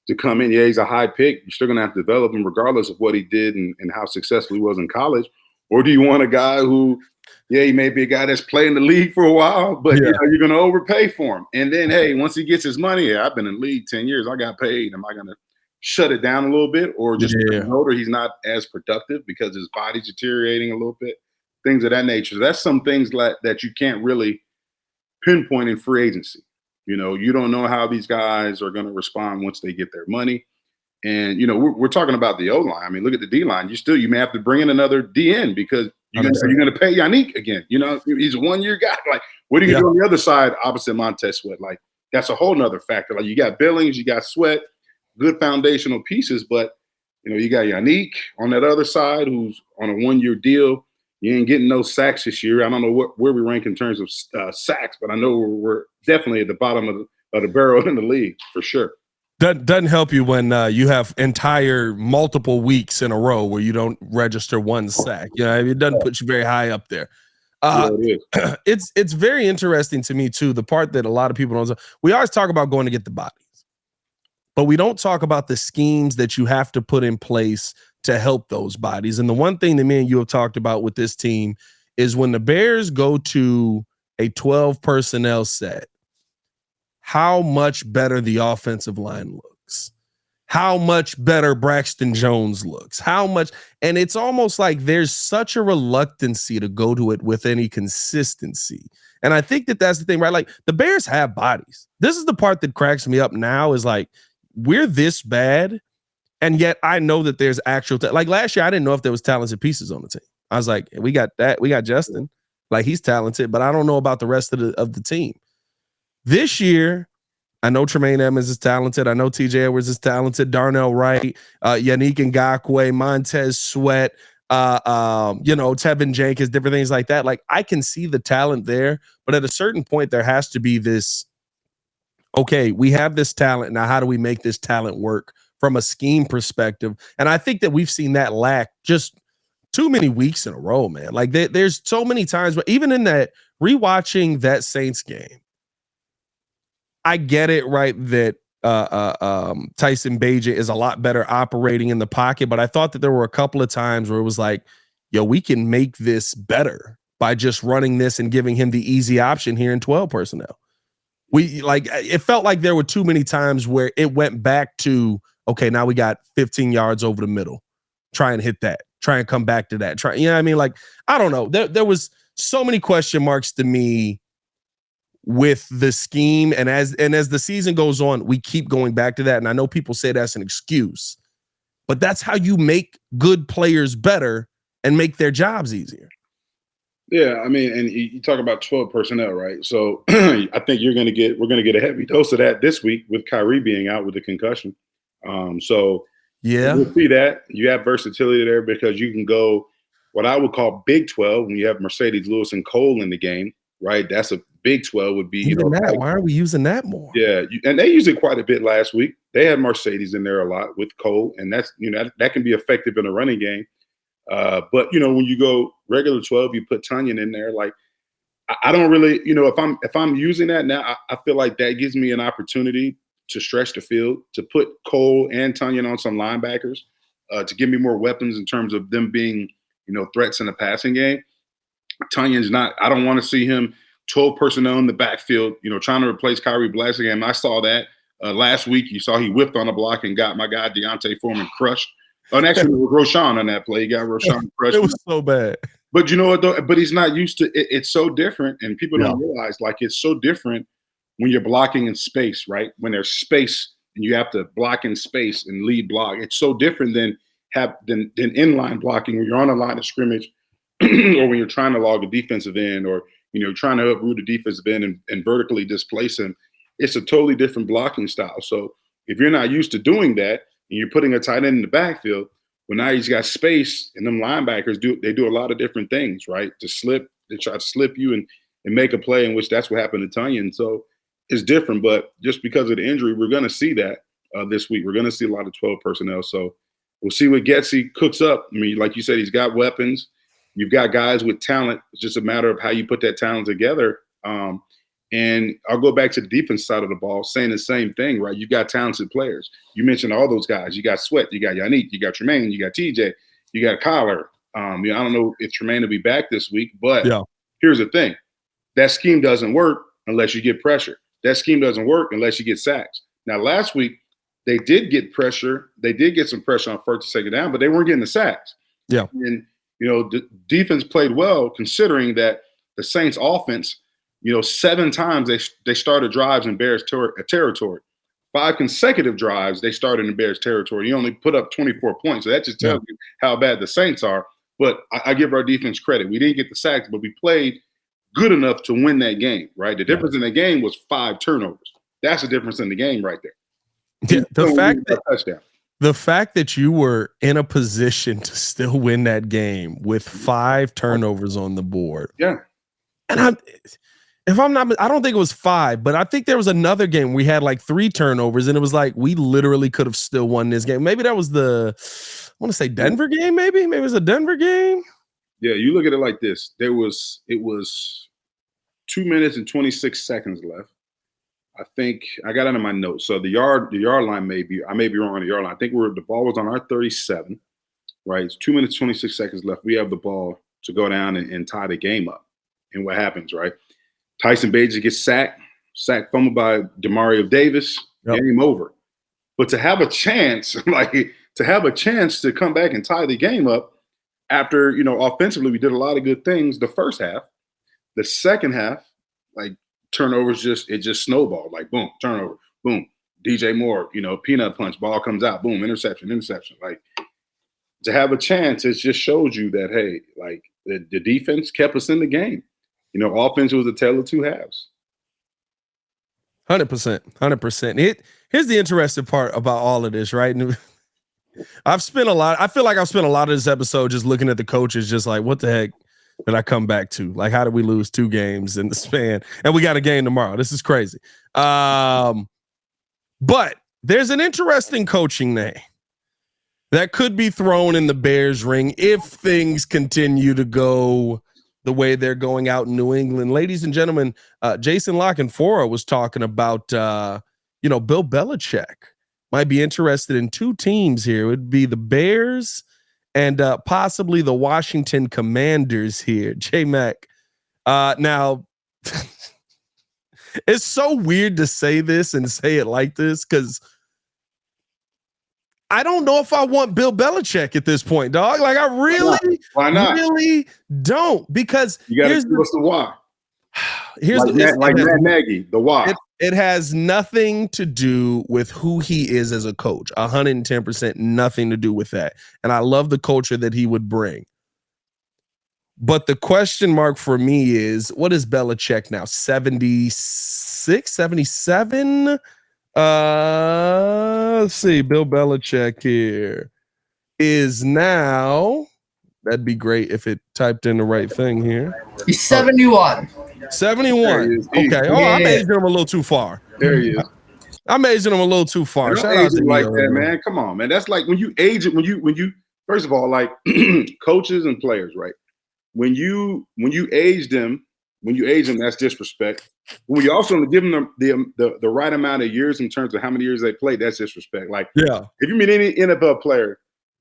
to come in? Yeah, he's a high pick. You're still going to have to develop him regardless of what he did and how successful he was in college. Or do you want a guy who, yeah, he may be a guy that's played in the league for a while, but you know, you're going to overpay for him. And then, hey, once he gets his money, I've been in the league 10 years. I got paid. Am I going to shut it down a little bit? Or just older, he's not as productive because his body's deteriorating a little bit, things of that nature. So that's some things that you can't really pinpoint in free agency. You know, you don't know how these guys are going to respond once they get their money. And, you know, we're talking about the O-line. I mean, look at the D-line. You may have to bring in another DN because you're going to pay Yannick again. You know, he's a one-year guy. Like, what are you going to do on the other side opposite Montez Sweat? Like, that's a whole nother factor. Like, you got Billings, you got Sweat, good foundational pieces. But, you know, you got Yannick on that other side who's on a one-year deal. You ain't getting no sacks this year. I don't know where we rank in terms of sacks, but I know we're definitely at the bottom of the barrel in the league for sure. Doesn't help you when you have entire multiple weeks in a row where you don't register one sack. You know, it doesn't put you very high up there. It's very interesting to me too. The part that a lot of people don't. We always talk about going to get the bodies, but we don't talk about the schemes that you have to put in place to help those bodies. And the one thing that me and you have talked about with this team is when the Bears go to a 12 personnel set, how much better the offensive line looks, how much better Braxton Jones looks, how much, and it's almost like there's such a reluctancy to go to it with any consistency. And I think that that's the thing, right? Like the Bears have bodies. This is the part that cracks me up now is like, we're this bad. And yet I know that there's actual, like last year, I didn't know if there was talented pieces on the team. I was like, we got that. We got Justin. Like he's talented, but I don't know about the rest of the team. This year, I know Tremaine Edmonds is talented. I know TJ Edwards is talented. Darnell Wright, Yannick Ngakoue, Montez Sweat, Tevin Jenkins, different things like that. Like I can see the talent there, but at a certain point, there has to be this, okay, we have this talent. Now, how do we make this talent work from a scheme perspective? And I think that we've seen that lack just too many weeks in a row, man. Like there's so many times, but even in that rewatching that Saints game, I get it, right, that Tyson Bagent is a lot better operating in the pocket, but I thought that there were a couple of times where it was like, yo, we can make this better by just running this and giving him the easy option here in 12 personnel. It felt like there were too many times where it went back to, okay, now we got 15 yards over the middle. Try and hit that. Try and come back to that. You know what I mean? Like, I don't know. There was so many question marks to me with the scheme. And as the season goes on, we keep going back to that. And I know people say that's an excuse, but that's how you make good players better and make their jobs easier. Yeah, I mean, and you talk about 12 personnel, right? So I think we're going to get a heavy dose of that this week with Kyrie being out with the concussion. So yeah, we'll see that. You have versatility there because you can go what I would call Big 12 when you have Mercedes Lewis and Cole in the game, right? That's a Big 12 would be. Even that. Why are we using that more? Yeah, and they used it quite a bit last week. They had Mercedes in there a lot with Cole, and that's that can be effective in a running game. But when you go regular 12, you put Tunyon in there. Like I don't really, if I'm using that now, I feel like that gives me an opportunity to stretch the field, to put Cole and Tunyon on some linebackers, to give me more weapons in terms of them being, threats in the passing game. Tunyon's not. I don't want to see him 12 personnel in the backfield, trying to replace Kyrie Blasingame. I saw that last week. You saw he whipped on a block and got my guy Deontay Foreman crushed. And actually, with Roshan on that play, he got Roshan crushed. It was so bad. But you know what, though? But he's not used to it. It's so different, and people don't realize, like, it's so different when you're blocking in space, right? When there's space and you have to block in space and lead block. It's so different than inline blocking when you're on a line of scrimmage or when you're trying to log a defensive end or, trying to uproot a defensive end and vertically displace him. It's a totally different blocking style. So if you're not used to doing that and you're putting a tight end in the backfield, well, now he's got space, and them linebackers do a lot of different things, right? They try to slip you and make a play, in which that's what happened to Tunyon. So it's different, but just because of the injury, we're going to see that this week. We're going to see a lot of 12 personnel. So we'll see what Getsy cooks up. I mean, like you said, he's got weapons. You've got guys with talent. It's just a matter of how you put that talent together. And I'll go back to the defense side of the ball, saying the same thing, right? You've got talented players. You mentioned all those guys. You got Sweat, you got Yannick, you got Tremaine, you got TJ, you got Collar. I don't know if Tremaine will be back this week, but here's the thing. That scheme doesn't work unless you get pressure. That scheme doesn't work unless you get sacks. Now, last week, they did get pressure. They did get some pressure on first and second down, but they weren't getting the sacks. Yeah. And, the defense played well considering that the Saints offense, 7 times they started drives in Bears territory. 5 consecutive drives they started in Bears territory. He only put up 24 points. So that just tells you how bad the Saints are. But I give our defense credit. We didn't get the sacks, but we played good enough to win that game, right? The difference in the game was 5 turnovers. That's the difference in the game right there. Yeah, the fact that you were in a position to still win that game with 5 turnovers on the board. Yeah. And if I'm not, I don't think it was 5, but I think there was another game we had like 3 turnovers, and it was like we literally could have still won this game. Maybe that was I want to say Denver game. Maybe it was a Denver game. Yeah, you look at it like this. It was 2 minutes and 26 seconds left. I think I got it in my notes. So the yard line I may be wrong on the yard line. I think the ball was on our 37, right? It's 2 minutes, 26 seconds left. We have the ball to go down and tie the game up. And what happens, right? Tyson Bagent gets sacked fumbled by Demario Davis, game over. But to have a chance, to come back and tie the game up after, offensively, we did a lot of good things the first half. The second half, turnovers it just snowballed. Boom, turnover, boom. DJ Moore, peanut punch, ball comes out, boom, interception. To have a chance, it just shows you that, hey, the defense kept us in the game. Offense was a tale of two halves. 100%. Here's the interesting part about all of this, right? I feel like I've spent a lot of this episode just looking at the coaches, just like, what the heck did I come back to? How did we lose 2 games in the span? And we got a game tomorrow. This is crazy. But there's an interesting coaching name that could be thrown in the Bears ring if things continue to go the way they're going out in New England. Ladies and gentlemen, Jason Lockenfora was talking about, Bill Belichick might be interested in 2 teams here. It would be the Bears and possibly the Washington Commanders here. J Mack. Now, it's so weird to say this and say it like this because I don't know if I want Bill Belichick at this point, dog. I Why not? really don't, because you got to give us the why. Here's Matt Nagy, the why. It has nothing to do with who he is as a coach. 110% nothing to do with that. And I love the culture that he would bring. But the question mark for me is, what is Belichick now? 76, 77? Let's see. Bill Belichick here is now, that'd be great if it typed in the right thing here. He's 71. 71. Okay. Oh, I'm aging him a little too far. There he is. I'm aging him a little too far. Shout out to that, man. Come on, man. That's like when you age it, when you first of all, coaches and players, right? When you age them, that's disrespect. When you also give them the right amount of years in terms of how many years they played, that's disrespect. If you meet any NFL player,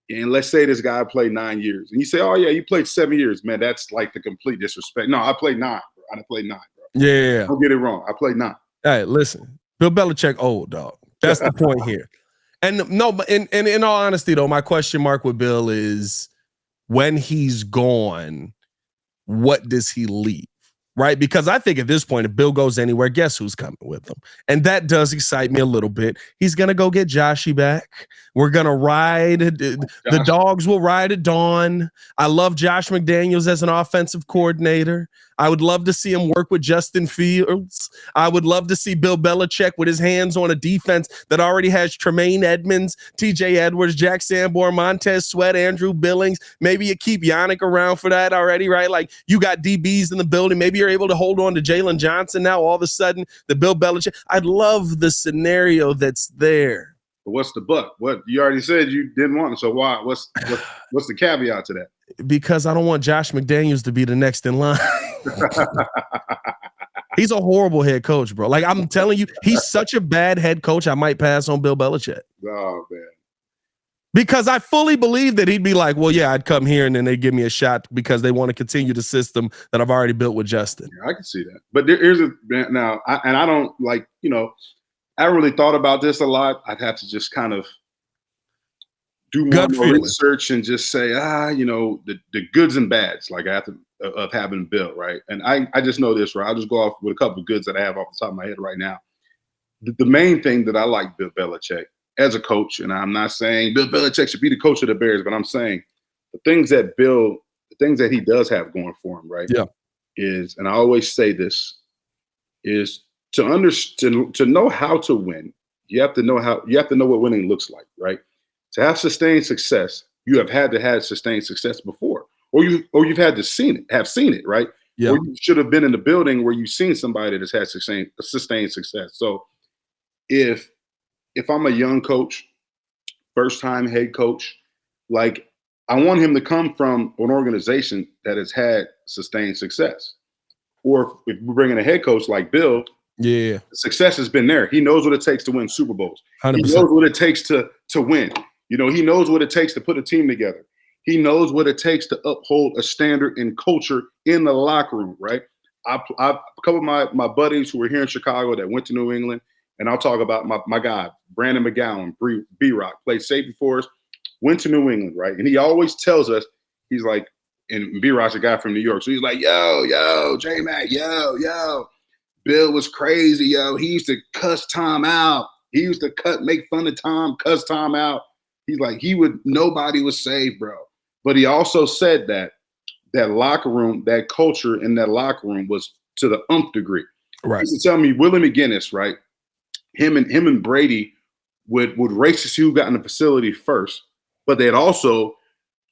and let's say this guy played 9 years, and you say, "Oh yeah, you played 7 years, man," that's the complete disrespect. No, I played 9. Bro. I played 9, bro. Yeah. Don't get it wrong. I played 9. Hey, listen, Bill Belichick old, dog. That's the point here. And no, but in all honesty, though, my question mark with Bill is, when he's gone, what does he leave? Right? Because I think at this point, if Bill goes anywhere, guess who's coming with him? And that does excite me a little bit. He's going to go get Joshy back. We're going to ride. The dogs will ride at dawn. I love Josh McDaniels as an offensive coordinator. I would love to see him work with Justin Fields. I would love to see Bill Belichick with his hands on a defense that already has Tremaine Edmonds, TJ Edwards, Jack Sanborn, Montez Sweat, Andrew Billings. Maybe you keep Yannick around for that already, right? You got DBs in the building. Maybe you're able to hold on to Jalen Johnson now all of a sudden. The Bill Belichick. I'd love the scenario that's there. But what's the but? What you already said you didn't want him, so why? What's the caveat to that? Because I don't want Josh McDaniels to be the next in line. He's a horrible head coach, bro. I'm telling you, he's such a bad head coach, I might pass on Bill Belichick. Oh, man. Because I fully believe that he'd be like, well, yeah, I'd come here and then they give me a shot because they want to continue the system that I've already built with Justin. Yeah, I can see that. But here's I don't I haven't really thought about this a lot. I'd have to just kind of do more research and just say, the goods and bads, of having Bill, right? And I just know this, right? I'll just go off with a couple of goods that I have off the top of my head right now. The main thing that I like Bill Belichick as a coach, and I'm not saying Bill Belichick should be the coach of the Bears, but I'm saying the things that he does have going for him, right? Yeah. Is, and I always say this, is to understand, to know how to win, you have to know what winning looks like, right? To have sustained success, you have had to have sustained success before, or you've had to have seen it, right? Yeah. Or you should have been in the building where you've seen somebody that's had sustained success. So if I'm a young coach, first time head coach, I want him to come from an organization that has had sustained success. Or if we're bringing a head coach like Bill, Yeah. Success has been there. He knows what it takes to win Super Bowls. 100%. He knows what it takes to win. You know, he knows what it takes to put a team together. He knows what it takes to uphold a standard and culture in the locker room, right? A couple of my buddies who were here in Chicago that went to New England, and I'll talk about my guy, Brandon McGowan, B-Rock, played safety for us, went to New England, right? And he always tells us, he's like, and B-Rock's a guy from New York, so he's like, yo, J Mack, yo. Bill was crazy, yo. He used to cuss Tom out. He used to make fun of Tom, cuss Tom out. He's like, nobody was safe, bro. But he also said that locker room, that culture in that locker room was to the nth degree. Right. He used to tell me Willie McGinnis, right? Him and Brady would race to see who got in the facility first, but they'd also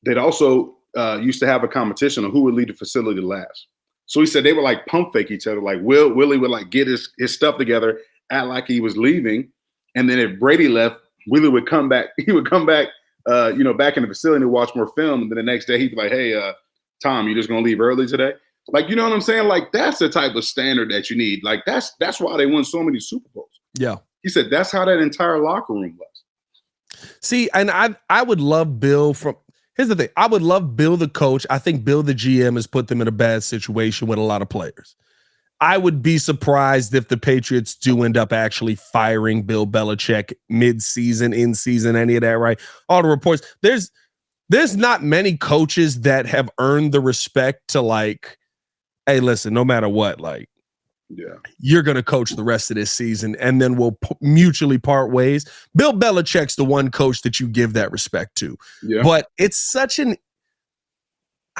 used to have a competition on who would lead the facility last. So he said they would like pump fake each other. Like Willie would like get his stuff together, act like he was leaving, and then if Brady left, Willie would come back. He would come back, back in the facility to watch more film. And then the next day he'd be like, "Hey, Tom, you just gonna leave early today?" Like, you know what I'm saying? Like, that's the type of standard that you need. Like, that's why they won so many Super Bowls. Yeah. He said that's how that entire locker room was. See, and I would love Bill here's the thing. I would love Bill the coach. I think Bill the GM has put them in a bad situation with a lot of players. I would be surprised if the Patriots do end up actually firing Bill Belichick mid-season, in-season, any of that, right? All the reports. There's not many coaches that have earned the respect to like, hey, listen, no matter what, like, yeah, you're going to coach the rest of this season and then we'll mutually part ways. Bill Belichick's the one coach that you give that respect to. Yeah. But it's such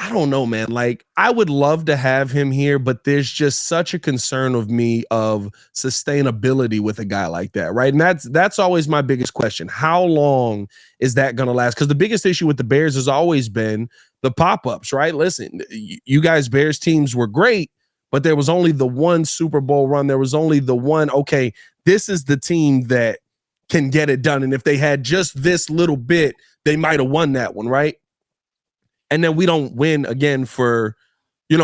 I don't know, man. Like, I would love to have him here, but there's just such a concern of me of sustainability with a guy like that, right? And that's always my biggest question. How long is that going to last? Because the biggest issue with the Bears has always been the pop-ups, right? Listen, you guys Bears teams were great, but there was only the one Super Bowl run. There was only the one, okay, this is the team that can get it done. And if they had just this little bit, they might have won that one, right? And then we don't win again for, we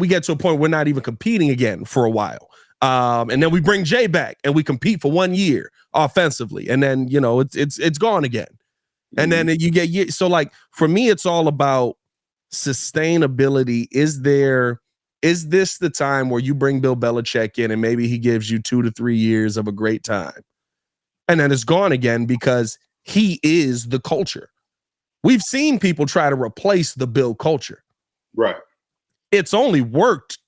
get to a point we're not even competing again for a while. And then we bring Jay back and we compete for 1 year offensively. And then, it's gone again. And then you get, so like, for me, it's all about sustainability. Is this the time where you bring Bill Belichick in and maybe he gives you 2 to 3 years of a great time? And then it's gone again because he is the culture. We've seen people try to replace the Bill culture. Right. It's only worked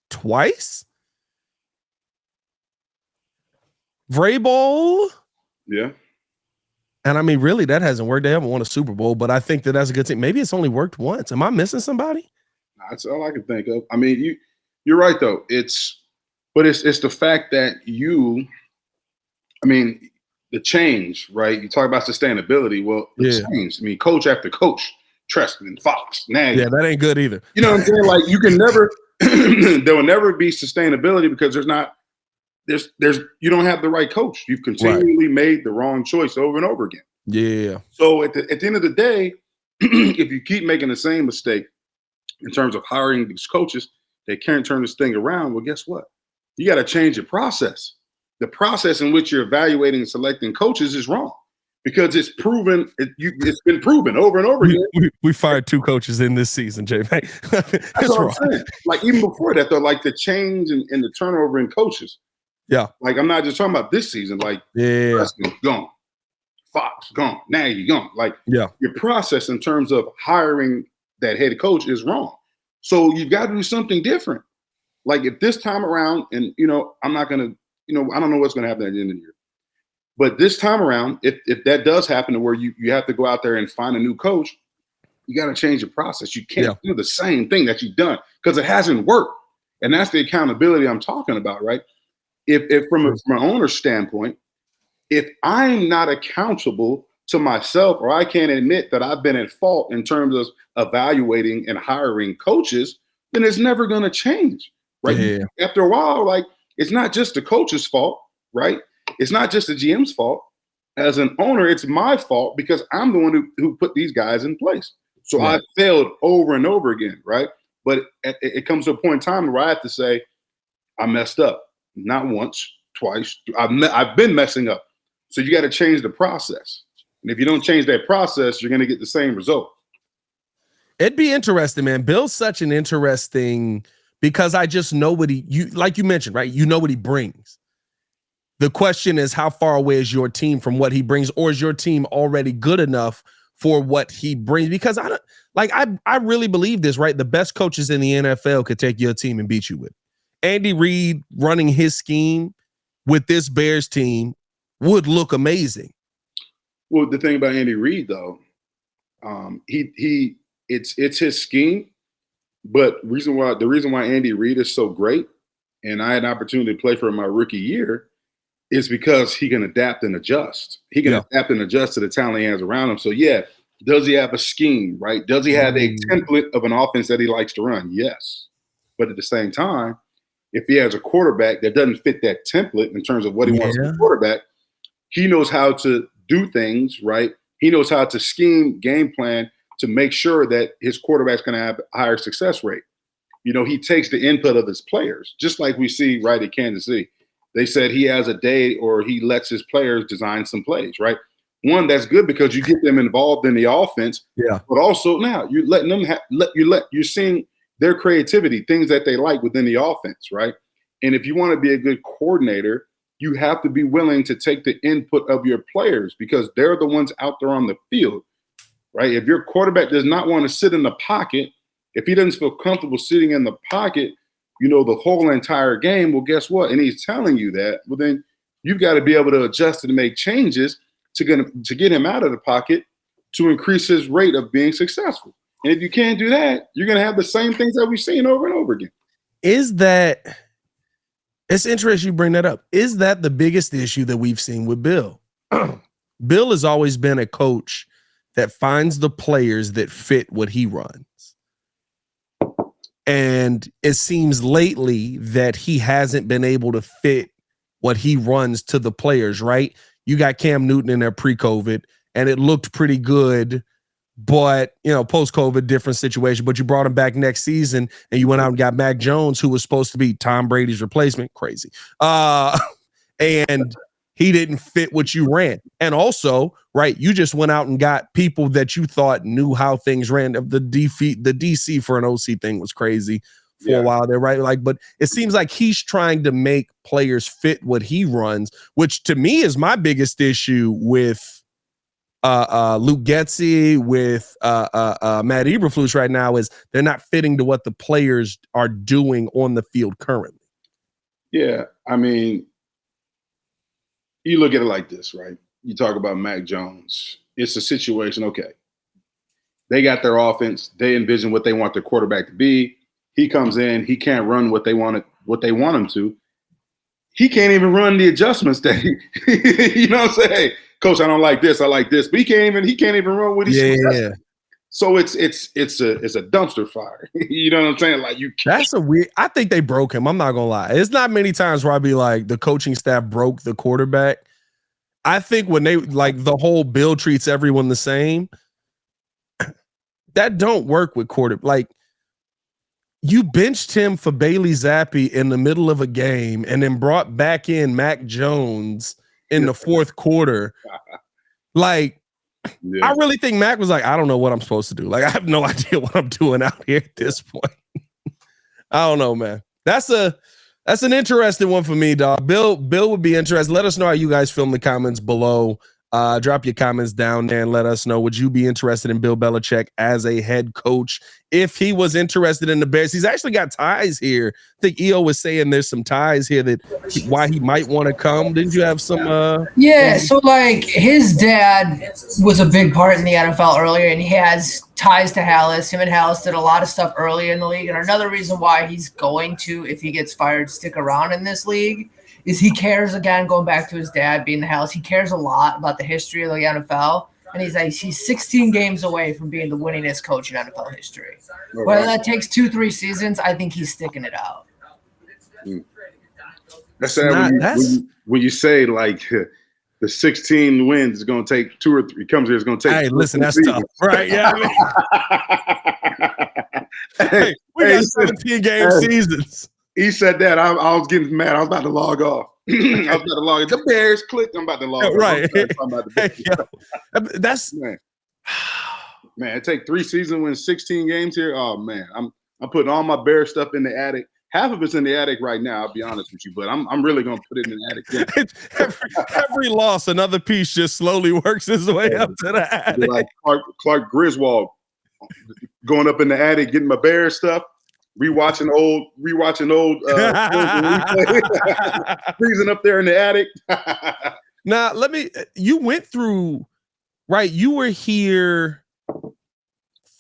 twice. Vrabel. Yeah. And I mean, really, that hasn't worked. They haven't won a Super Bowl, but I think that's a good thing. Maybe it's only worked once. Am I missing somebody? That's all I can think of. I mean, you're right though. It's the fact that the change, right? You talk about sustainability. Well, the change. I mean, coach after coach, Trestman, Fox, Nagy. Yeah, that ain't good either. You know what I'm saying? Like, you can never, there will never be sustainability because you don't have the right coach. You've continually made the wrong choice over and over again. Yeah. So at the end of the day, if you keep making the same mistake in terms of hiring these coaches, they can't turn this thing around. Well, guess what? You got to change your process. The process in which you're evaluating and selecting coaches is wrong because it's proven. It's been proven over and over again. We fired 2 coaches in this season, J Mack. That's what I'm saying. Like, even before that, though, like the change and the turnover in coaches. Yeah. Like, I'm not just talking about this season. Like, Preston, gone. Fox, gone. Nagy, gone. Like, your process in terms of hiring that head coach is wrong. So you've got to do something different. Like, if this time around, and, I'm not going to, I don't know what's going to happen at the end of the year. But this time around, if that does happen to where you have to go out there and find a new coach, you got to change your process. You can't do the same thing that you've done because it hasn't worked. And that's the accountability I'm talking about, right? If from an owner's standpoint, if I'm not accountable to myself or I can't admit that I've been at fault in terms of evaluating and hiring coaches, then it's never going to change, right? Yeah. After a while, like, it's not just the coach's fault, right? It's not just the GM's fault. As an owner, it's my fault because I'm the one who put these guys in place. So I failed over and over again, right? But it comes to a point in time where I have to say, I messed up. not once, twice. I've been messing up. So you got to change the process. And if you don't change that process, you're going to get the same result. It'd be interesting, man. Bill's such an interesting, because I just know what like you mentioned, right? You know what he brings. The question is, how far away is your team from what he brings, or is your team already good enough for what he brings? Because I really believe this, right? The best coaches in the NFL could take your team and beat you with it. Andy Reid running his scheme with this Bears team would look amazing. Well, the thing about Andy Reid, though, it's his scheme, but the reason why Andy Reid is so great, and I had an opportunity to play for him my rookie year, is because he can adapt and adjust. He can adapt and adjust to the talent he has around him. So, yeah, does he have a scheme, right? Does he have a template of an offense that he likes to run? Yes. But at the same time, if he has a quarterback that doesn't fit that template in terms of what he wants from a quarterback, he knows how to do things, right? He knows how to scheme, game plan to make sure that his quarterback's going to have a higher success rate. You know, he takes the input of his players, just like we see right at Kansas City. They said he has a day, or he lets his players design some plays, right? One, that's good because you get them involved in the offense. Yeah. But also now you're letting them you're seeing their creativity, things that they like within the offense, right? And if you want to be a good coordinator, you have to be willing to take the input of your players, because they're the ones out there on the field, right? If your quarterback does not want to sit in the pocket, if he doesn't feel comfortable sitting in the pocket, you know, the whole entire game, well, guess what? And he's telling you that, well, then you've got to be able to adjust and make changes to get him out of the pocket to increase his rate of being successful. And if you can't do that, you're going to have the same things that we've seen over and over again. It's interesting you bring that up. Is that the biggest issue that we've seen with Bill? Bill has always been a coach that finds the players that fit what he runs. And it seems lately that he hasn't been able to fit what he runs to the players, right? You got Cam Newton in there pre-COVID, and it looked pretty good, but, you know, post-COVID, different situation. But you brought him back next season, and you went out and got Mac Jones, who was supposed to be Tom Brady's replacement. Crazy. And he didn't fit what you ran. And also, right, you just went out and got people that you thought knew how things ran. The DC for an OC thing was crazy for a while there, right? Like, but it seems like he's trying to make players fit what he runs, which to me is my biggest issue with Luke Getsy, with Matt Eberflus right now, is they're not fitting to what the players are doing on the field currently. Yeah, I mean, you look at it like this, right? You talk about Mac Jones. It's a situation, okay. They got their offense. They envision what they want their quarterback to be. He comes in. He can't run what they want him to. He can't even run the adjustments that you know what I'm saying? Coach, I don't like this. I like this. But he can't even run what he's yeah. So it's a dumpster fire. You know what I'm saying? Like, you can't. That's a weird. I think they broke him. I'm not gonna lie. It's not many times where I'd be like, the coaching staff broke the quarterback. I think when they, like, the whole Bill treats everyone the same, that don't work with quarterback. Like, you benched him for Bailey Zappi in the middle of a game and then brought back in Mac Jones in the fourth quarter. Like, I really think Mac was like, I don't know what I'm supposed to do. Like, I have no idea what I'm doing out here at this point. I don't know, man. That's an interesting one for me, dog. Bill would be interested. Let us know how you guys feel in the comments below. Drop your comments down there and let us know. Would you be interested in Bill Belichick as a head coach if he was interested in the Bears? He's actually got ties here. I think EO was saying there's some ties here that why he might want to come. Didn't you have some? Yeah, so like his dad was a big part in the NFL earlier, and he has ties to Hallis. Him and Hallis did a lot of stuff earlier in the league. And another reason why he's going to, if he gets fired, stick around in this league is he cares, again, going back to his dad being the Hallis, he cares a lot about the history of the NFL. And he's 16 games away from being the winningest coach in NFL history. Whether that takes 2-3 seasons, I think he's sticking it out. That's when you say, like, the 16 wins is going to take 2 or 3. Comes here, it's going to take. Hey, listen, that's tough, right? Yeah. I mean, hey, we got 17 game seasons. he said that. I was getting mad. I was about to log off. I was about to log off. The Bears click. I'm about to log off. Right. About the Bears. That's man. It take 3 seasons, win 16 games here. Oh man, I'm putting all my Bear stuff in the attic. Half of it's in the attic right now. I'll be honest with you, but I'm really gonna put it in the attic. every loss, another piece just slowly works its way up to the attic. Like Clark Griswold going up in the attic, getting my Bear stuff. Rewatching old freezing up there in the attic. Now, you went through, right? You were here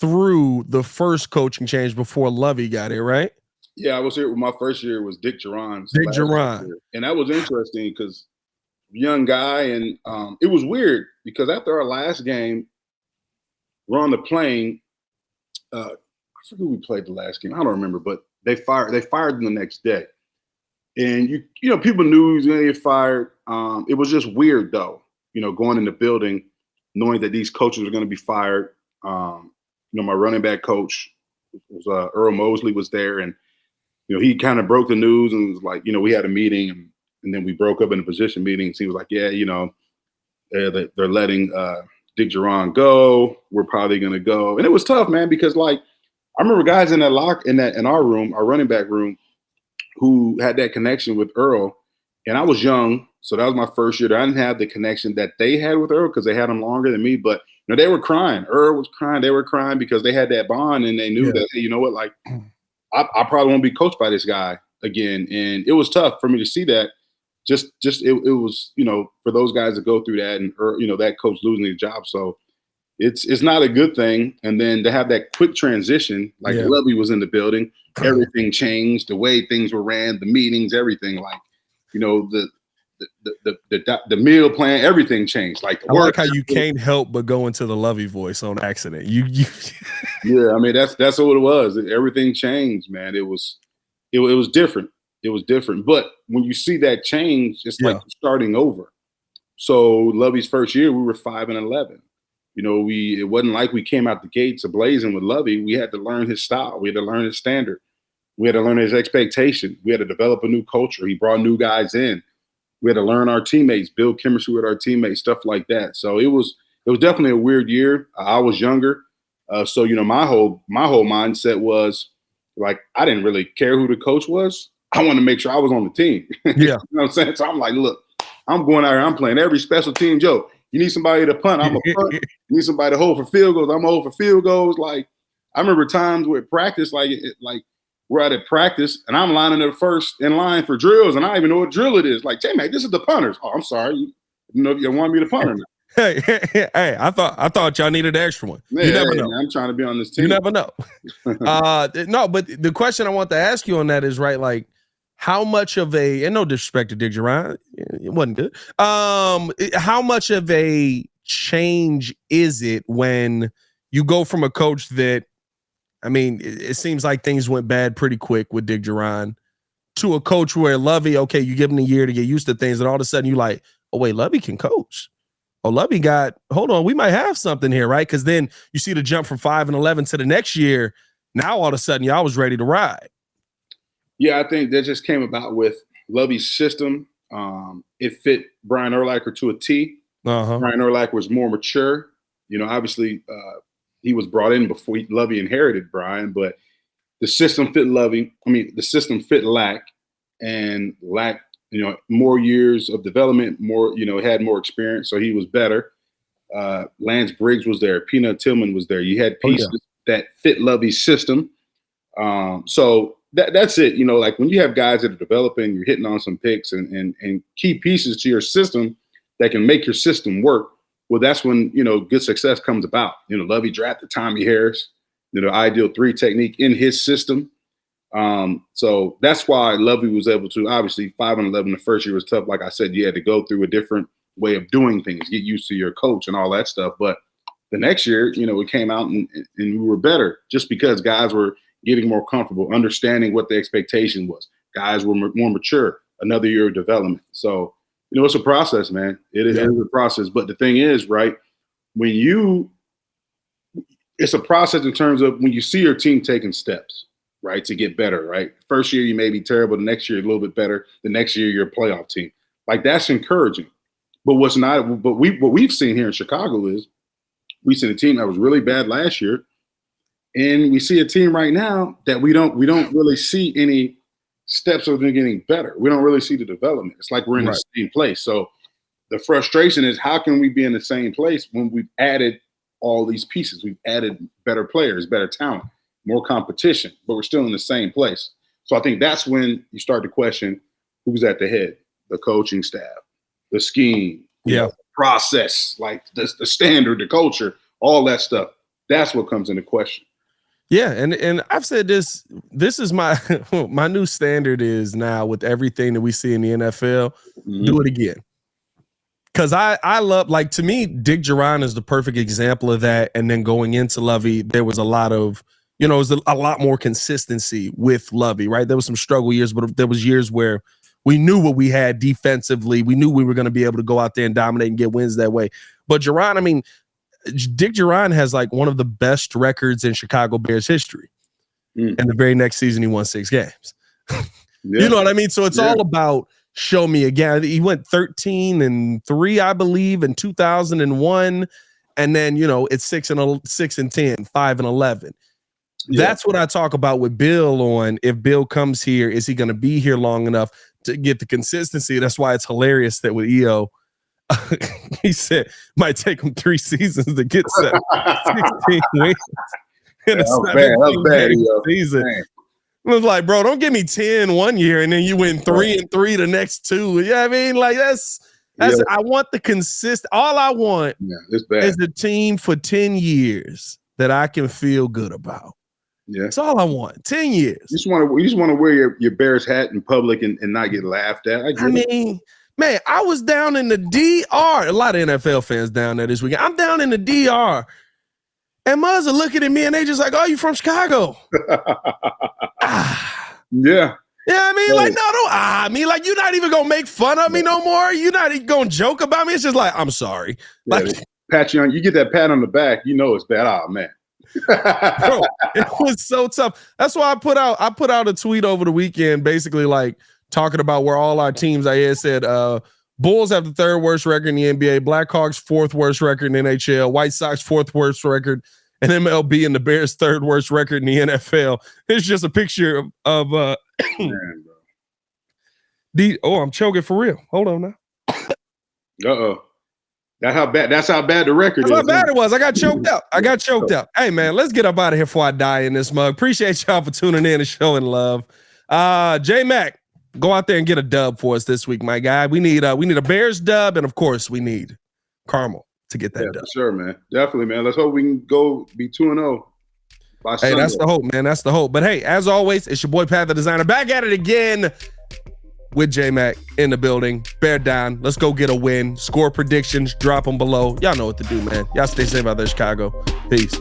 through the first coaching change before Lovey got here, right? Yeah, I was here. My first year was Dick Geron. Dick Geron. And that was interesting because young guy, and it was weird because after our last game, we're on the plane. I forget who we played the last game. I don't remember, but they fired him the next day. And you know, people knew he was gonna get fired. It was just weird though, you know, going in the building, knowing that these coaches were gonna be fired. You know, my running back coach was Earl Mosley was there, and you know, he kind of broke the news and was like, you know, we had a meeting and then we broke up in a position meeting. So he was like, yeah, you know, they're letting Dick Geron go. We're probably gonna go. And it was tough, man, because like I remember guys in our room, our running back room, who had that connection with Earl. And I was young, so that was my first year. I didn't have the connection that they had with Earl because they had him longer than me. But you know, they were crying. Earl was crying. They were crying because they had that bond and they knew that, hey, you know what, like I probably won't be coached by this guy again. And it was tough for me to see that. Just it was, you know, for those guys to go through that and you know, that coach losing his job. So it's not a good thing. And then to have that quick transition, like Lovey was in the building, everything changed, the way things were ran, the meetings, everything. Like, you know, the meal plan, everything changed. Like I like how you can't help but go into the Lovey voice on accident. You Yeah, I mean that's what it was. Everything changed, man. It was different. It was different. But when you see that change, it's like starting over. So Lovey's first year, we were 5-11. You know, it wasn't like we came out the gates ablazing with Lovey. We had to learn his style. We had to learn his standard. We had to learn his expectation. We had to develop a new culture. He brought new guys in. We had to learn our teammates, build chemistry with our teammates, stuff like that. So it was definitely a weird year. I was younger. So, you know, my whole mindset was like, I didn't really care who the coach was. I wanted to make sure I was on the team. Yeah. You know what I'm saying? So I'm like, look, I'm going out here. I'm playing every special team. Joe, you need somebody to punt. I'm a punt. You need somebody to hold for field goals. I'm going to hold for field goals. Like, I remember times with practice, like we're out at practice, and I'm lining up first in line for drills, and I don't even know what drill it is. Like, J Mack, this is the punters. Oh, I'm sorry. You know if you want me to punt or not. Hey, I thought y'all needed an extra one. Man, you never know. Man, I'm trying to be on this team. You never know. No, but the question I want to ask you on that is, right, like, how much of and no disrespect to Dick Geron, it wasn't good. How much of a change is it when you go from a coach that, I mean, it seems like things went bad pretty quick with Dick Geron, to a coach where Lovey, okay, you give him a year to get used to things, and all of a sudden you like, oh wait, Lovey can coach. Oh, Lovey hold on, we might have something here, right? Because then you see the jump from 5-11 to the next year. Now all of a sudden y'all was ready to ride. Yeah, I think that just came about with Lovey's system. It fit Brian Urlacher to a T. Brian Urlacher was more mature. You know, obviously he was brought in before Lovey inherited Brian, but the system fit Lovey. I mean, the system fit Lack, and Lack, you know, more years of development, more, you know, had more experience, so he was better. Lance Briggs was there. Peanut Tillman was there. You had pieces that fit Lovey's system. So that's it. You know, like when you have guys that are developing, you're hitting on some picks and key pieces to your system that can make your system work. Well, that's when, you know, good success comes about. You know, Lovey drafted Tommy Harris, you know, ideal 3 technique in his system. So that's why Lovey was able to, obviously 5-11 the first year was tough. Like I said, you had to go through a different way of doing things, get used to your coach and all that stuff. But the next year, you know, we came out and we were better just because guys were getting more comfortable, understanding what the expectation was. Guys were more mature, another year of development. So, you know, it's a process, man. It is a process. But the thing is, right, it's a process in terms of when you see your team taking steps, right, to get better, right? First year you may be terrible, the next year a little bit better, the next year you're a playoff team. Like, that's encouraging. But what we've seen here in Chicago is we've seen a team that was really bad last year, and we see a team right now that we don't really see any steps of them getting better. We don't really see the development. It's like we're in the same place. So the frustration is, how can we be in the same place when we've added all these pieces? We've added better players, better talent, more competition, but we're still in the same place. So I think that's when you start to question who's at the head, the coaching staff, the scheme, the process, like the standard, the culture, all that stuff. That's what comes into question. Yeah, and I've said this is my my new standard is now with everything that we see in the NFL, do it again. Because I love, like, to me, Dick Duran is the perfect example of that. And then going into Lovey, there was a lot of, it was a lot more consistency with Lovey, right? There was some struggle years, but there was years where we knew what we had defensively. We knew we were going to be able to go out there and dominate and get wins that way. But Duran, I mean, Dick Duran has like one of the best records in Chicago Bears history. And the very next season, he won 6 games. You know what I mean? So it's all about show me again. He went 13-3, I believe, in 2001. And then, it's 6-10, 5-11. That's what I talk about with Bill on, if Bill comes here, is he going to be here long enough to get the consistency? That's why it's hilarious that with EO, he said might take him 3 seasons to get 16 wins in a 17-game season. Man. It was like, bro, don't give me 10 one year and then you win 3-3 the next 2. You know what I mean? Like, that's I want the consistent. All I want is a team for 10 years that I can feel good about. Yeah, that's all I want. 10 years. You just want to wear your Bears hat in public and not get laughed at. I mean, man, I was down in the DR. A lot of NFL fans down there this weekend. I'm down in the DR. And mothers are looking at me and they just like, oh, you from Chicago? Yeah. Yeah, I mean, like, no, don't me. Like, you're not even going to make fun of me no more. You're not even going to joke about me. It's just like, I'm sorry. Like, pat you on, you get that pat on the back, it's bad. Oh, man. Bro, it was so tough. That's why I put out a tweet over the weekend, basically like talking about where all our teams, I had said, Bulls have the 3rd worst record in the NBA, Blackhawks 4th worst record in the NHL, White Sox 4th worst record in MLB, and the Bears 3rd worst record in the NFL. It's just a picture of man, I'm choking for real. Hold on now. That's how bad the record is. That's how bad it was. I got choked out. Hey, man, let's get up out of here before I die in this mug. Appreciate y'all for tuning in and showing love. J Mack, go out there and get a dub for us this week, my guy. We need a Bears dub, and of course, we need Carmel to get that dub. For sure, man. Definitely, man. Let's hope we can go be 2-0 by Sunday. Hey, that's the hope, man. That's the hope. But hey, as always, it's your boy Pat the Designer back at it again with J Mack in the building. Bear down. Let's go get a win. Score predictions. Drop them below. Y'all know what to do, man. Y'all stay safe out there, Chicago. Peace.